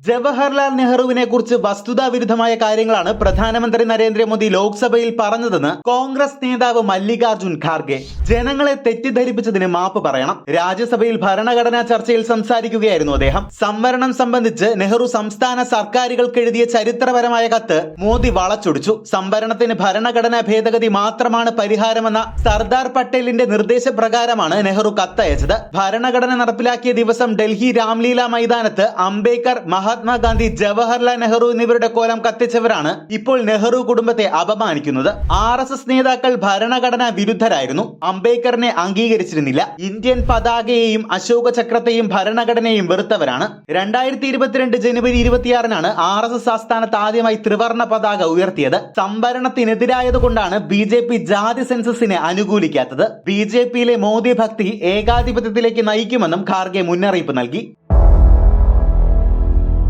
ജവഹർലാൽ നെഹ്റുവിനെ കുറിച്ച് വസ്തുതാവിരുദ്ധമായ കാര്യങ്ങളാണ് പ്രധാനമന്ത്രി നരേന്ദ്രമോദി ലോക്സഭയിൽ പറഞ്ഞതെന്ന് കോൺഗ്രസ് നേതാവ് മല്ലികാർജുൻ ഖാർഗെ. ജനങ്ങളെ തെറ്റിദ്ധരിപ്പിച്ചതിന് മാപ്പ് പറയണം. രാജ്യസഭയിൽ ഭരണഘടനാ ചർച്ചയിൽ സംസാരിക്കുകയായിരുന്നു അദ്ദേഹം. സംവരണം സംബന്ധിച്ച് നെഹ്റു സംസ്ഥാന സർക്കാരുകൾക്ക് എഴുതിയ ചരിത്രപരമായ കത്ത് മോദി വളച്ചൊടിച്ചു. സംവരണത്തിന് ഭരണഘടനാ ഭേദഗതി മാത്രമാണ് പരിഹാരമെന്ന സർദാർ പട്ടേലിന്റെ നിർദ്ദേശപ്രകാരമാണ് നെഹ്റു കത്തയച്ചത്. ഭരണഘടന നടപ്പിലാക്കിയ ദിവസം ഡൽഹി രാംലീല മൈതാനത്ത് അംബേദ്കർ, മഹാത്മാഗാന്ധി, ജവഹർലാൽ നെഹ്റു എന്നിവരുടെ കോലം കത്തിച്ചവരാണ് ഇപ്പോൾ നെഹ്റു കുടുംബത്തെ അപമാനിക്കുന്നത്. RSS നേതാക്കൾ ഭരണഘടനാ വിരുദ്ധരായിരുന്നു. അംബേദ്കറിനെ അംഗീകരിച്ചിരുന്നില്ല. ഇന്ത്യൻ പതാകയെയും അശോക ചക്രത്തെയും ഭരണഘടനയെയും വെറുത്തവരാണ്. 2022 ജനുവരി 26-നാണ് RSS ആസ്ഥാനത്ത് ആദ്യമായി ത്രിവർണ്ണ പതാക ഉയർത്തിയത്. സംവരണത്തിനെതിരായതുകൊണ്ടാണ് BJP ജാതി സെൻസസിനെ അനുകൂലിക്കാത്തത്. BJPയിലെ മോദി ഭക്തി ഏകാധിപത്യത്തിലേക്ക് നയിക്കുമെന്നും ഖാർഗെ മുന്നറിയിപ്പ് നൽകി.